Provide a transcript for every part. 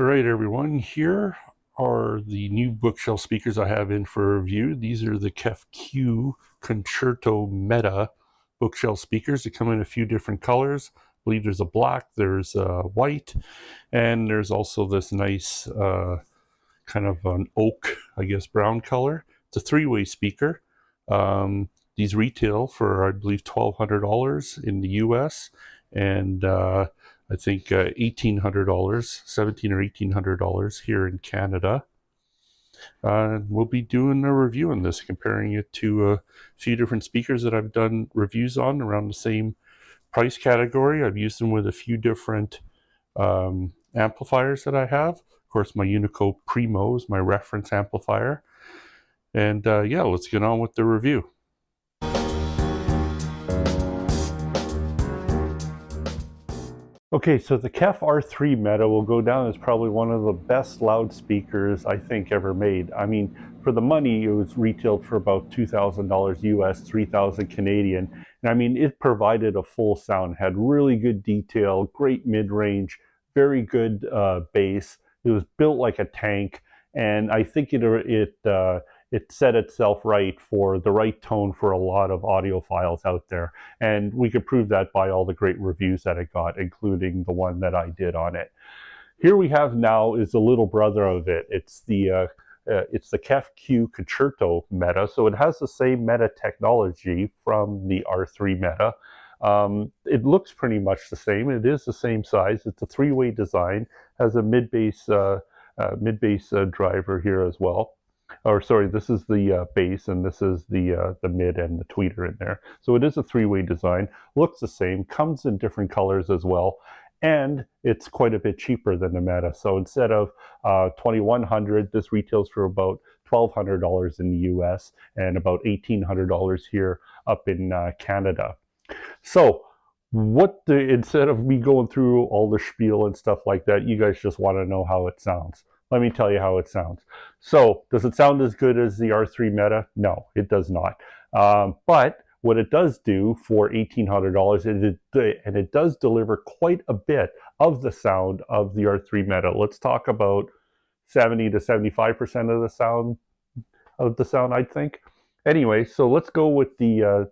All right, everyone, here are the new bookshelf speakers I have in for review. These are the Kef Q Concerto Meta bookshelf speakers. They come in a few different colors. I believe there's a black, there's a white, and there's also this nice kind of an oak, I guess, brown color. It's a three-way speaker. These retail for, I believe, $1,200 in the US, and I think $1,800, $1,700 or $1,800 here in Canada. We'll be doing a review on this, comparing it to a few different speakers that I've done reviews on around the same price category. I've used them with a few different amplifiers that I have. Of course, my Unico Primo is my reference amplifier. And yeah, let's get on with the review. Okay, so the Kef R3 Meta will go down as probably one of the best loudspeakers I think ever made. I mean, for the money, it was retailed for about $2,000 US, 3,000 Canadian. And I mean, it provided a full sound, had really good detail, great mid-range, very good bass. It was built like a tank, and I think it set itself right for the right tone for a lot of audiophiles out there. And we could prove that by all the great reviews that it got, including the one that I did on it. Here we have now is the little brother of it. It's the Kef Q Concerto Meta. So it has the same Meta technology from the R3 Meta. It looks pretty much the same. It is the same size. It's a three-way design. Has a mid-bass driver here as well. Or sorry, this is the bass, and this is the mid and the tweeter in there. So it is a three-way design. Looks the same. Comes in different colors as well, and it's quite a bit cheaper than the Meta. So instead of $2,100, this retails for about $1,200 in the US and about $1,800 here up in Canada. So instead of me going through all the spiel and stuff like that, you guys just want to know how it sounds. Let me tell you how it sounds. So does it sound as good as the R3 Meta? No, it does not. But what it does do for $1,800, and it does deliver quite a bit of the sound of the R3 Meta. Let's talk about 70 to 75% of the sound, I think. Anyway, so let's go with the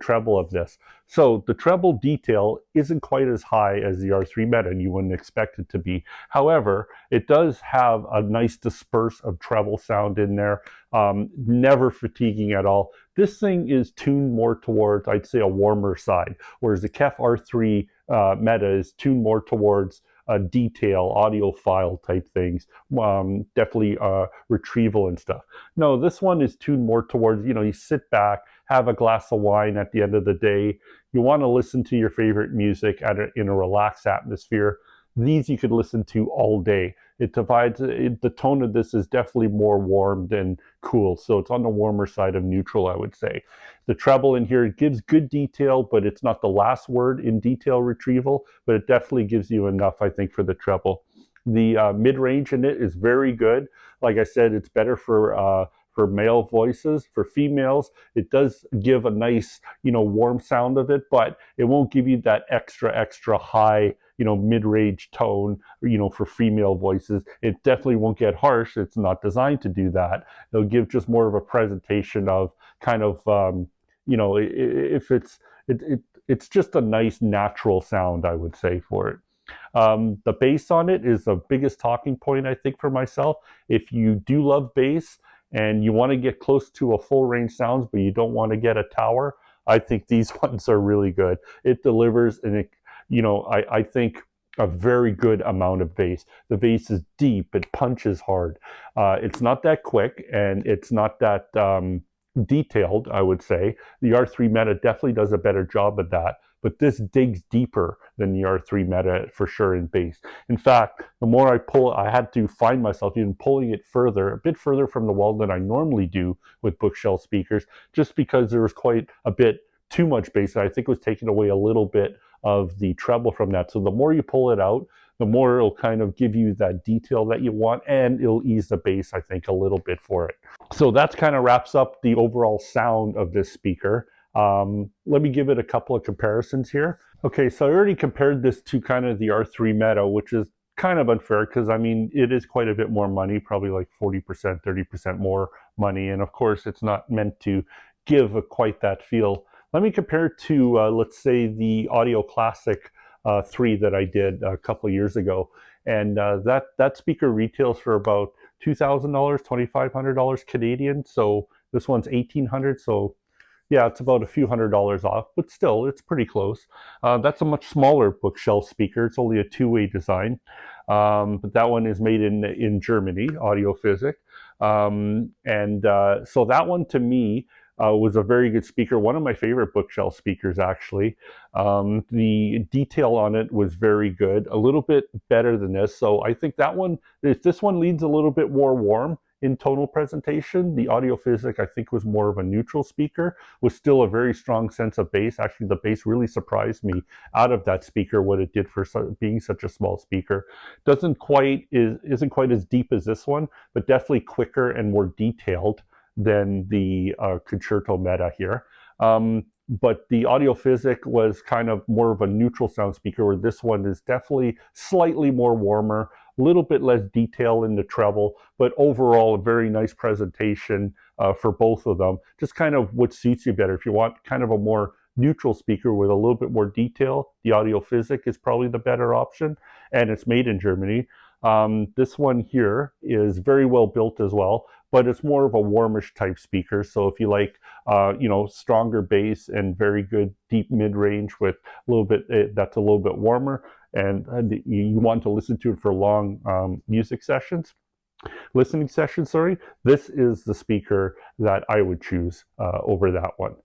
treble of this. So the treble detail isn't quite as high as the R3 Meta, and you wouldn't expect it to be. However, it does have a nice disperse of treble sound in there, never fatiguing at all. This thing is tuned more towards, I'd say, a warmer side, whereas the Kef R3 Meta is tuned more towards detail, audiophile type things, definitely retrieval and stuff. No, this one is tuned more towards, you sit back, have a glass of wine at the end of the day. You want to listen to your favorite music in a relaxed atmosphere. These you could listen to all day. The tone of this is definitely more warm than cool. So it's on the warmer side of neutral, I would say. The treble in here gives good detail, but it's not the last word in detail retrieval, but it definitely gives you enough, I think, for the treble. The mid-range in it is very good. Like I said, it's better for male voices. For females, it does give a nice, warm sound of it, but it won't give you that extra high, mid-range tone, for female voices. It definitely won't get harsh. It's not designed to do that. It'll give just more of a presentation of kind of, if it's just a nice natural sound, I would say, for it. The bass on it is the biggest talking point, I think, for myself. If you do love bass and you want to get close to a full range sounds, but you don't want to get a tower, I think these ones are really good. It delivers, and I think a very good amount of bass. The bass is deep. It punches hard. It's not that quick, and it's not that detailed, I would say. The R3 Meta definitely does a better job of that, but this digs deeper than the R3 Meta for sure in bass. In fact, the more I pull, I had to find myself even pulling it a bit further from the wall than I normally do with bookshelf speakers, just because there was quite a bit too much bass, and I think it was taking away a little bit of the treble from that. So the more you pull it out, the more it'll kind of give you that detail that you want, and it'll ease the bass, I think, a little bit for it. So that's kind of wraps up the overall sound of this speaker. Let me give it a couple of comparisons here. Okay, so I already compared this to kind of the R3 Meta, which is kind of unfair because I mean it is quite a bit more money, probably like 40%, 30% more money, and of course it's not meant to give quite that feel. Let me compare it to let's say the Audio Classic 3 that I did a couple of years ago, and that speaker retails for about $2,000, $2,500 Canadian. So this one's 1,800. So yeah, it's about a few $100s off, but still, it's pretty close. That's a much smaller bookshelf speaker. It's only a two-way design, but that one is made in Germany, Audio Physic, and so that one to me was a very good speaker. One of my favorite bookshelf speakers, actually. The detail on it was very good, a little bit better than this. So I think that one, if this one leads a little bit more warm in tonal presentation, the Audio Physic I think was more of a neutral speaker, with still a very strong sense of bass. Actually, the bass really surprised me out of that speaker, what it did for being such a small speaker. Isn't quite as deep as this one, but definitely quicker and more detailed than the Concerto Meta here. But the Audio Physic was kind of more of a neutral sound speaker, where this one is definitely slightly more warmer, a little bit less detail in the treble, but overall a very nice presentation for both of them. Just kind of what suits you better. If you want kind of a more neutral speaker with a little bit more detail, the Audio Physic is probably the better option, and it's made in Germany. This one here is very well built as well, but it's more of a warmish type speaker. So if you like, stronger bass and very good deep mid range with a little bit that's a little bit warmer, and you want to listen to it for long listening sessions. Sorry, this is the speaker that I would choose over that one.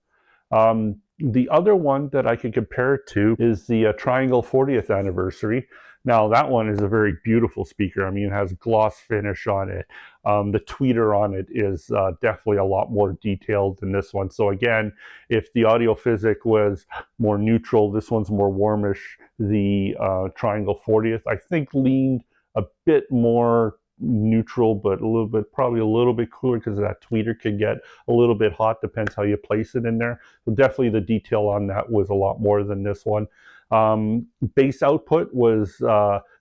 The other one that I can compare it to is the Triangle 40th anniversary. Now that one is a very beautiful speaker. I mean, it has gloss finish on it. The tweeter on it is definitely a lot more detailed than this one. So again, if the Audio Physic was more neutral, this one's more warmish. The Triangle 40th, I think, leaned a bit more neutral, but probably a little bit cooler, because that tweeter can get a little bit hot, depends how you place it in there. So definitely the detail on that was a lot more than this one. Bass output was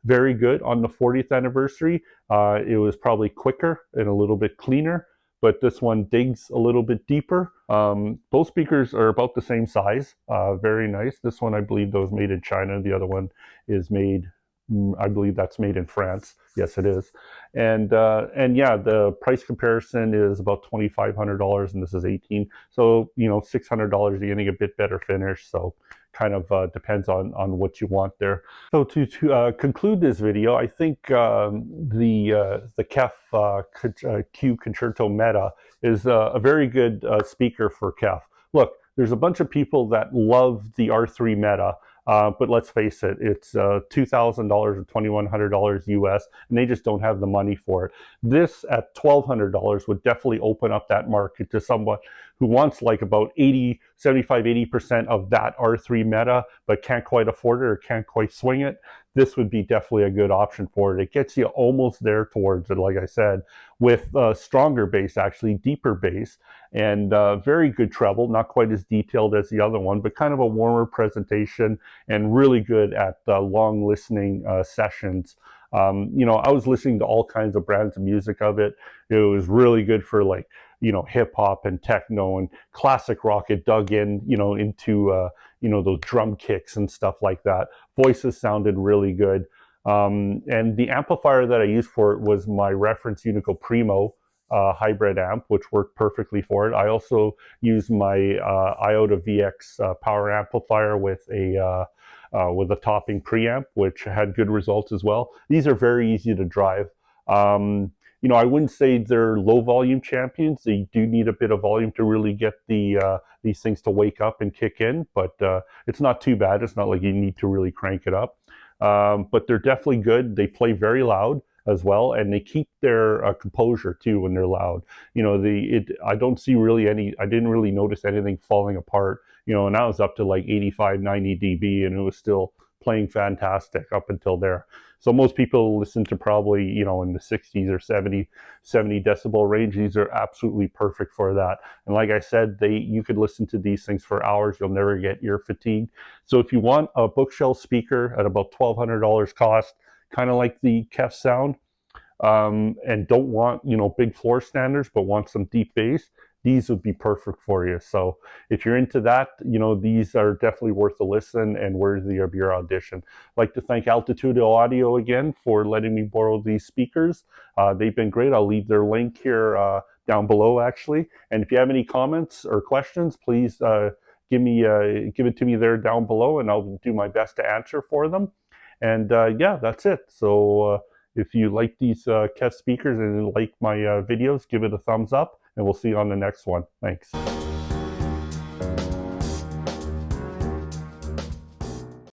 very good on the 40th anniversary. It was probably quicker and a little bit cleaner, but this one digs a little bit deeper. Both speakers are about the same size. Very nice. This one, I believe, though, is made in China. The other one is made, I believe that's made in France. Yes, it is. And yeah, the price comparison is about $2,500, and this is 18. So $600, you're getting a bit better finish. So kind of depends on what you want there. So to conclude this video, I think the Kef Q Concerto Meta is a very good speaker for Kef. Look, there's a bunch of people that love the R3 Meta. But let's face it, it's $2,000 or $2,100 US, and they just don't have the money for it. This at $1,200 would definitely open up that market to someone who wants like about 80% of that R3 Meta, but can't quite afford it or can't quite swing it. This would be definitely a good option for it. It gets you almost there towards it, like I said, with stronger bass, actually deeper bass, and very good treble, not quite as detailed as the other one, but kind of a warmer presentation, and really good at long listening sessions. I was listening to all kinds of brands of music of it. It was really good for like, hip hop and techno and classic rock. It dug in, into, those drum kicks and stuff like that. Voices sounded really good. And the amplifier that I used for it was my reference Unico Primo hybrid amp, which worked perfectly for it. I also used my Iota VX power amplifier with a topping preamp, which had good results as well. These are very easy to drive. I wouldn't say they're low volume champions. They do need a bit of volume to really get these things to wake up and kick in, but it's not too bad. It's not like you need to really crank it up. But they're definitely good. They play very loud as well, and they keep their composure too when they're loud. I didn't really notice anything falling apart. And I was up to like 85, 90 dB, and it was still playing fantastic up until there. So most people listen to probably, in the 60s or 70 decibel range. These are absolutely perfect for that. And like I said, you could listen to these things for hours. You'll never get ear fatigue. So if you want a bookshelf speaker at about $1,200 cost, kind of like the Kef sound, and don't want, you know, big floor standards, but want some deep bass, these would be perfect for you. So if you're into that, you know, these are definitely worth a listen and worthy of your audition. I'd like to thank Altitude Audio again for letting me borrow these speakers. They've been great. I'll leave their link here down below, actually. And if you have any comments or questions, please give it to me there down below, and I'll do my best to answer for them. And yeah, that's it. So if you like these Kef speakers and like my videos, give it a thumbs up, and we'll see you on the next one. Thanks.